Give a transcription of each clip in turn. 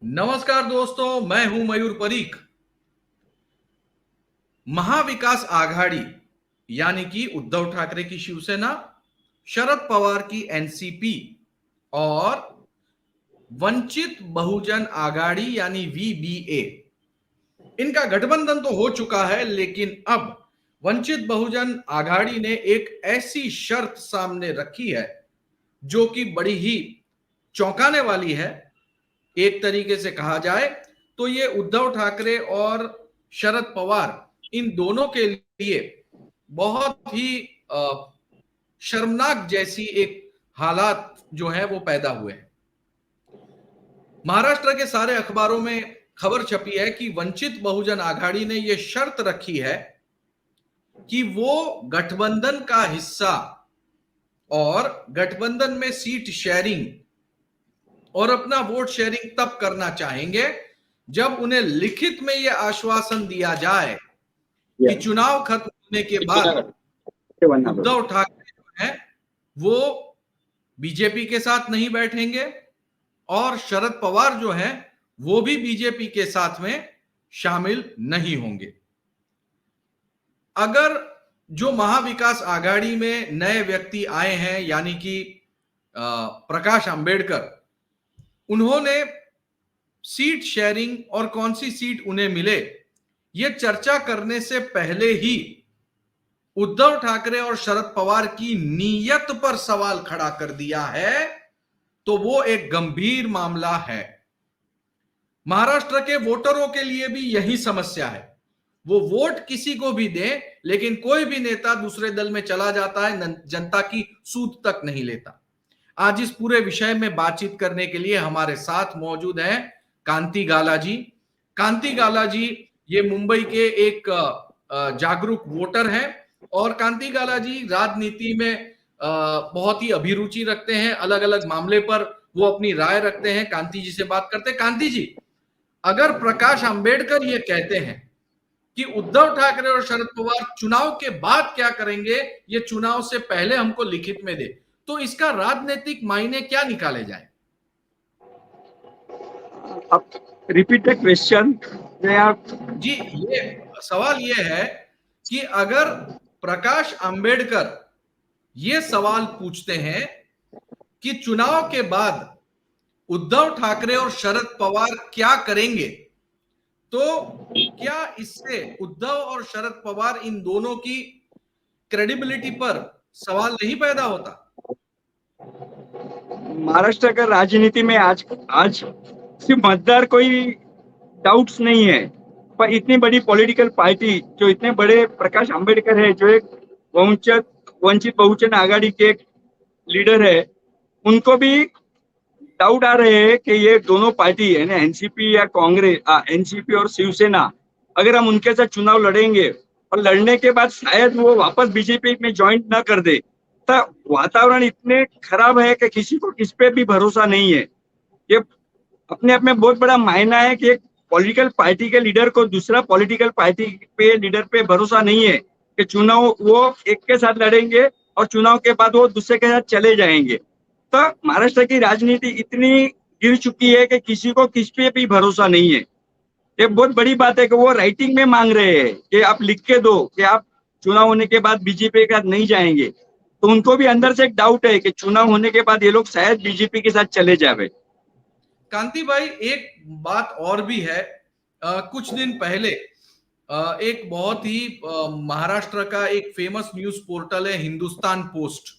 नमस्कार दोस्तों, मैं हूं मयूर परीख। महाविकास आघाड़ी यानी कि उद्धव ठाकरे की शिवसेना, शरद पवार की एनसीपी और वंचित बहुजन आघाड़ी यानी वीबीए, इनका गठबंधन तो हो चुका है, लेकिन अब वंचित बहुजन आघाड़ी ने एक ऐसी शर्त सामने रखी है जो कि बड़ी ही चौंकाने वाली है। एक तरीके से कहा जाए तो ये उद्धव ठाकरे और शरद पवार, इन दोनों के लिए बहुत ही शर्मनाक जैसी एक हालात जो है वो पैदा हुए हैं। महाराष्ट्र के सारे अखबारों में खबर छपी है कि वंचित बहुजन आघाड़ी ने यह शर्त रखी है कि वो गठबंधन का हिस्सा और गठबंधन में सीट शेयरिंग और अपना वोट शेयरिंग तब करना चाहेंगे जब उन्हें लिखित में यह आश्वासन दिया जाए कि चुनाव खत्म होने के बाद उद्धव ठाकरे जो है वो बीजेपी के साथ नहीं बैठेंगे और शरद पवार जो है वो भी बीजेपी के साथ में शामिल नहीं होंगे। अगर जो महाविकास आघाड़ी में नए व्यक्ति आए हैं यानी कि प्रकाश अंबेडकर, उन्होंने सीट शेयरिंग और कौन सी सीट उन्हें मिले यह चर्चा करने से पहले ही उद्धव ठाकरे और शरद पवार की नीयत पर सवाल खड़ा कर दिया है, तो वो एक गंभीर मामला है। महाराष्ट्र के वोटरों के लिए भी यही समस्या है। वो वोट किसी को भी दें, लेकिन कोई भी नेता दूसरे दल में चला जाता है, जनता की सूद तक नहीं लेता। आज इस पूरे विषय में बातचीत करने के लिए हमारे साथ मौजूद हैं कांति गाला जी। कांति गाला जी ये मुंबई के एक जागरूक वोटर हैं और कांति गाला जी राजनीति में बहुत ही अभिरुचि रखते हैं। अलग अलग मामले पर वो अपनी राय रखते हैं। कांति जी से बात करते हैं। कांति जी, अगर प्रकाश अंबेडकर ये कहते हैं कि उद्धव ठाकरे और शरद पवार चुनाव के बाद क्या करेंगे ये चुनाव से पहले हमको लिखित में दे, तो इसका राजनीतिक मायने क्या निकाले जाए? अब रिपीट द क्वेश्चन। जी, ये सवाल ये है कि अगर प्रकाश अंबेडकर ये सवाल पूछते हैं कि चुनाव के बाद उद्धव ठाकरे और शरद पवार क्या करेंगे, तो क्या इससे उद्धव और शरद पवार इन दोनों की क्रेडिबिलिटी पर सवाल नहीं पैदा होता? महाराष्ट्र का राजनीति में आज सिर्फ मतदार कोई डाउट्स नहीं है, पर इतनी बड़ी पॉलिटिकल पार्टी जो इतने बड़े प्रकाश अंबेडकर है, जो एक वंचित बहुजन आघाड़ी के लीडर है, उनको भी डाउट आ रहे हैं कि ये दोनों पार्टी है ना, एनसीपी या कांग्रेस, एनसीपी और शिवसेना, अगर हम उनके साथ चुनाव लड़ेंगे और लड़ने के बाद शायद वो वापस बीजेपी में ज्वाइन न कर दे, तो वातावरण इतने खराब है कि किसी को किस पे भी भरोसा नहीं है। ये अपने आप में बहुत बड़ा मायना है कि एक पॉलिटिकल पार्टी के लीडर को दूसरा पॉलिटिकल पार्टी पे लीडर पे भरोसा नहीं है कि चुनाव वो एक के साथ लड़ेंगे और चुनाव के बाद वो दूसरे के साथ चले जाएंगे। तो महाराष्ट्र की राजनीति इतनी गिर चुकी है कि किसी को किस पे भी भरोसा नहीं है। ये बहुत बड़ी बात है कि वो राइटिंग में मांग रहे हैं कि आप लिख के दो कि आप चुनाव होने के बाद बीजेपी के साथ नहीं जाएंगे, तो उनको भी अंदर से एक डाउट है कि चुनाव होने के बाद ये लोग शायद बीजेपी के साथ चले जावे। कांति भाई, एक बात और भी है। कुछ दिन पहले एक बहुत ही महाराष्ट्र का एक फेमस न्यूज पोर्टल है हिंदुस्तान पोस्ट,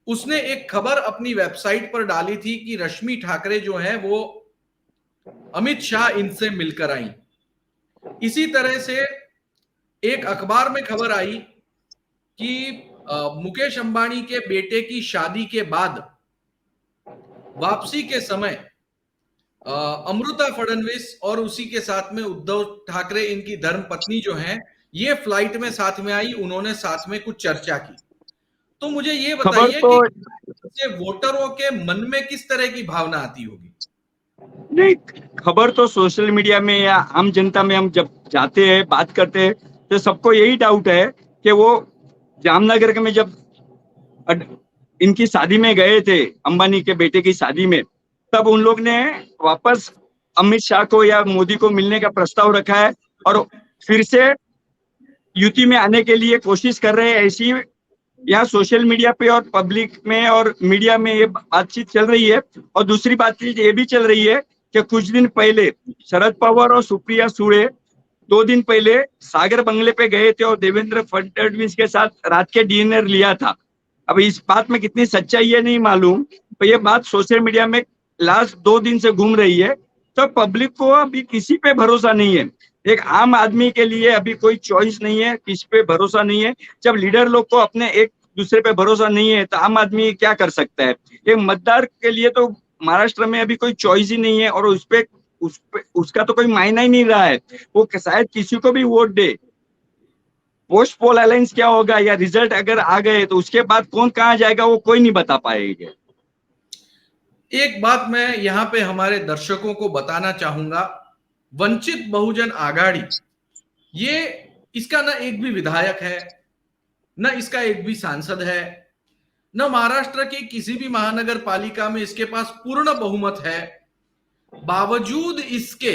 उसने एक खबर अपनी वेबसाइट पर डाली थी कि रश्मि ठाकरे जो है वो अमित शाह इनसे मिलकर आई। इसी तरह से एक अखबार में खबर आई कि मुकेश अंबानी के बेटे की शादी के बाद वापसी के समय अमृता फडणवीस और उसी के साथ में उद्धव ठाकरे, इनकी धर्मपत्नी जो है, ये फ्लाइट में साथ में आई। उन्होंने साथ में कुछ चर्चा की। तो मुझे ये बताइए कि वोटरों के मन में किस तरह की भावना आती होगी? नहीं, खबर तो सोशल मीडिया में या आम जनता में हम जब जाते हैं बात करते हैं तो सबको यही डाउट है कि वो जामनगर में जब इनकी शादी में गए थे, अंबानी के बेटे की शादी में, तब उन लोग ने वापस अमित शाह को या मोदी को मिलने का प्रस्ताव रखा है और फिर से युति में आने के लिए कोशिश कर रहे हैं। ऐसी यहाँ सोशल मीडिया पे और पब्लिक में और मीडिया में ये बातचीत चल रही है। और दूसरी बातचीत ये भी चल रही है कि कुछ दिन पहले शरद पवार और सुप्रिया सुळे 2 दिन पहले सागर बंगले पे गए थे और देवेंद्र फडणवीस के साथ रात के डिनर लिया था। अब इस बात में कितनी सच्चाई है नहीं मालूम, पर ये बात सोशल मीडिया में लास्ट 2 दिन से घूम रही है। तो पब्लिक को अभी किसी पे भरोसा नहीं है। एक आम आदमी के लिए अभी कोई चॉइस नहीं है, किसी पे भरोसा नहीं है। जब लीडर लोग को अपने एक दूसरे पे भरोसा नहीं है तो आम आदमी क्या कर सकता है। एक मतदार के लिए तो महाराष्ट्र में अभी कोई चॉइस ही नहीं है और उसका तो कोई मायना ही नहीं रहा है। वो शायद किसी को भी वोट दे। पोस्ट पोल अलायंस क्या होगा या रिजल्ट अगर आ गए तो उसके बाद कौन कहाँ जाएगा वो कोई नहीं बता पाएगा। एक बात मैं यहाँ पे हमारे दर्शकों को बताना चाहूंगा, वंचित बहुजन आघाड़ी ये इसका ना एक भी विधायक है, न इसका एक भी सांसद है, न महाराष्ट्र की किसी भी महानगर पालिका में इसके पास पूर्ण बहुमत है। बावजूद इसके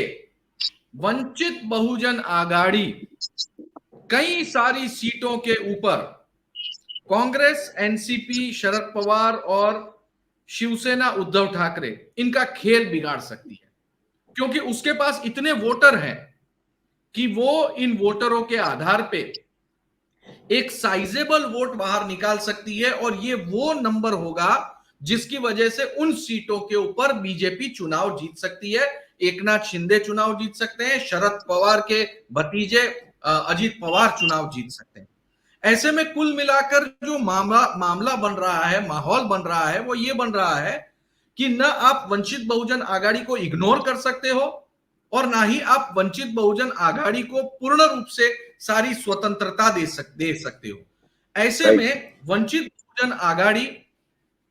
वंचित बहुजन आघाड़ी कई सारी सीटों के ऊपर कांग्रेस, एनसीपी, शरद पवार और शिवसेना उद्धव ठाकरे इनका खेल बिगाड़ सकती है, क्योंकि उसके पास इतने वोटर हैं कि वो इन वोटरों के आधार पे एक साइजेबल वोट बाहर निकाल सकती है और ये वो नंबर होगा जिसकी वजह से उन सीटों के ऊपर बीजेपी चुनाव जीत सकती है। एकनाथ शिंदे चुनाव जीत सकते हैं, शरद पवार के भतीजे अजीत पवार चुनाव जीत सकते हैं। ऐसे में कुल मिलाकर जो मामला बन रहा है, माहौल बन रहा है, वो ये बन रहा है कि न आप वंचित बहुजन आघाड़ी को इग्नोर कर सकते हो और ना ही आप वंचित बहुजन आघाड़ी को पूर्ण रूप से सारी स्वतंत्रता दे सकते हो। ऐसे में वंचित बहुजन आघाड़ी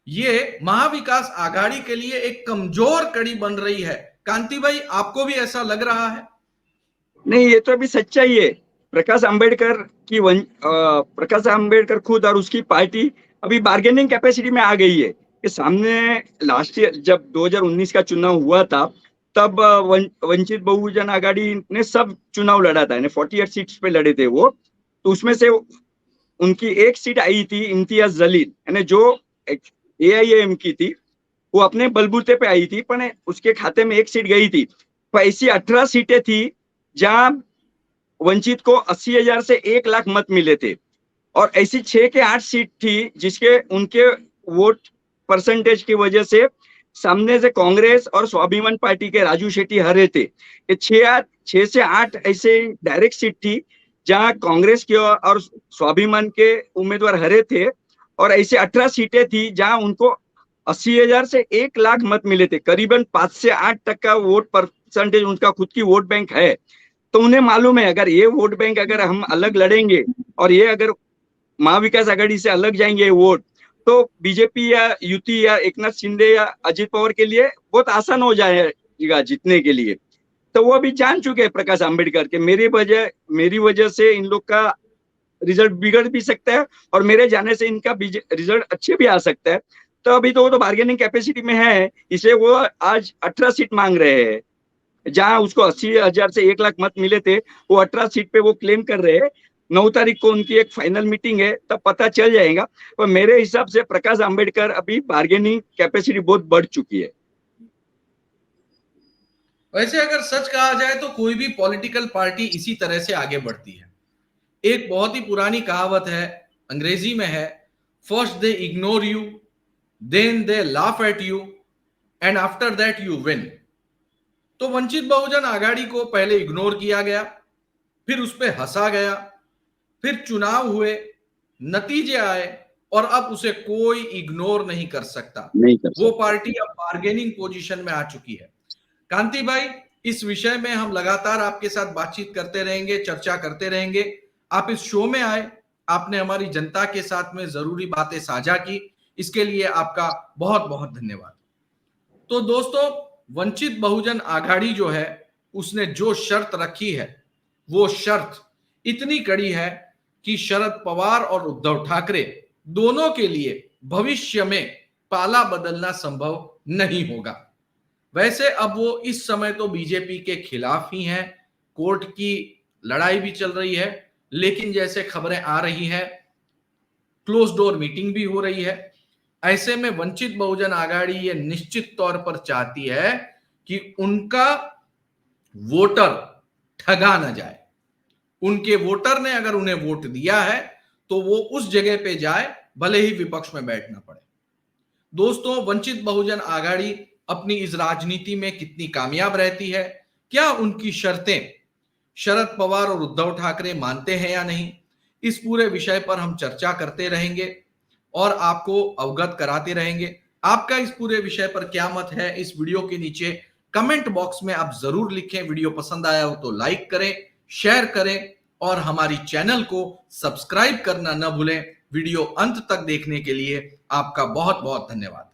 ये महाविकास आघाड़ी के लिए एक कमजोर कड़ी बन रही है। कांति भाई, आपको भी ऐसा लग रहा है? नहीं, ये तो अभी सच्चाई है। प्रकाश अंबेडकर खुद और उसकी पार्टी अभी बार्गेनिंग कैपेसिटी में आ गई है कि सामने लास्ट ईयर जब 2019 का चुनाव हुआ था तब वंचित बहुजन आघाड़ी ने सब चुनाव लड़ा था, 48 सीट्स पे लड़े थे वो। तो उसमें से उनकी एक सीट आई थी इम्तियाज जलील, यानी जो AIAM की थी, वो अपने बलबूते पे आई थी, पर उसके खाते में एक सीट गई थी। तो ऐसी 18 सीटें थी जहां वंचित को 80,000 से 1 लाख मत मिले थे। और ऐसी 6 के 8 सीट थी जिसके उनके वोट परसेंटेज की वजह से सामने से कांग्रेस और स्वाभिमान पार्टी के राजू शेट्टी हारे थे। 6 से 8 ऐसे डायरेक्ट सीट थी जहां कांग्रेस के और स्वाभिमान के उम्मीदवार हारे थे। और ऐसे 18 सीटें थी जहां उनको 80,000 से 1 लाख मत मिले थे। करीबन 5 से 8% का वोट परसेंटेज उनका खुद की वोट बैंक है। तो उन्हें मालूम है अगर ये वोट बैंक अगर हम अलग लड़ेंगे और ये अगर महाविकास आघाड़ी से अलग जाएंगे वोट, तो बीजेपी या युति या एकनाथ शिंदे या अजित पवार के लिए बहुत आसान हो जाएगा जीतने के लिए। तो वो अभी जान चुके हैं प्रकाश अंबेडकर के मेरी वजह से इन लोग का रिजल्ट बिगड़ भी सकता है और मेरे जाने से इनका रिजल्ट अच्छे भी आ सकता है। तो अभी तो वो तो बार्गेनिंग कैपेसिटी में है, इसलिए वो आज 18 सीट मांग रहे हैं। जहां उसको 80,000 से 1 लाख मत मिले थे, वो 18 सीट पे वो क्लेम कर रहे हैं। 9 तारीख को उनकी एक फाइनल मीटिंग है, तब पता चल जाएगा। पर मेरे हिसाब से प्रकाश अंबेडकर अभी बार्गेनिंग कैपेसिटी बहुत बढ़ चुकी है। वैसे अगर सच कहा जाए तो कोई भी पॉलिटिकल पार्टी इसी तरह से आगे बढ़ती है। एक बहुत ही पुरानी कहावत है, अंग्रेजी में है, first they ignore you, then they laugh at you and after that you win. तो वंचित बहुजन आघाड़ी को पहले इग्नोर किया गया, फिर उस पर हंसा गया, फिर चुनाव हुए, नतीजे आए और अब उसे कोई इग्नोर नहीं कर सकता। वो पार्टी अब बार्गेनिंग पोजीशन में आ चुकी है। कांति भाई, इस विषय में हम लगातार आपके साथ बातचीत करते रहेंगे, चर्चा करते रहेंगे। आप इस शो में आए, आपने हमारी जनता के साथ में जरूरी बातें साझा की, इसके लिए आपका बहुत बहुत धन्यवाद। तो दोस्तों, वंचित बहुजन आघाड़ी जो है उसने जो शर्त रखी है वो शर्त इतनी कड़ी है कि शरद पवार और उद्धव ठाकरे दोनों के लिए भविष्य में पाला बदलना संभव नहीं होगा। वैसे अब वो इस समय तो बीजेपी के खिलाफ ही हैं, कोर्ट की लड़ाई भी चल रही है, लेकिन जैसे खबरें आ रही हैं, क्लोज डोर मीटिंग भी हो रही है। ऐसे में वंचित बहुजन आघाड़ी ये निश्चित तौर पर चाहती है कि उनका वोटर ठगा न जाए। उनके वोटर ने अगर उन्हें वोट दिया है तो वो उस जगह पे जाए, भले ही विपक्ष में बैठना पड़े। दोस्तों, वंचित बहुजन आघाड़ी अपनी इस राजनीति में कितनी कामयाब रहती है, क्या उनकी शर्तें शरद पवार और उद्धव ठाकरे मानते हैं या नहीं, इस पूरे विषय पर हम चर्चा करते रहेंगे और आपको अवगत कराते रहेंगे। आपका इस पूरे विषय पर क्या मत है, इस वीडियो के नीचे कमेंट बॉक्स में आप जरूर लिखें। वीडियो पसंद आया हो तो लाइक करें, शेयर करें और हमारी चैनल को सब्सक्राइब करना न भूलें। वीडियो अंत तक देखने के लिए आपका बहुत बहुत धन्यवाद।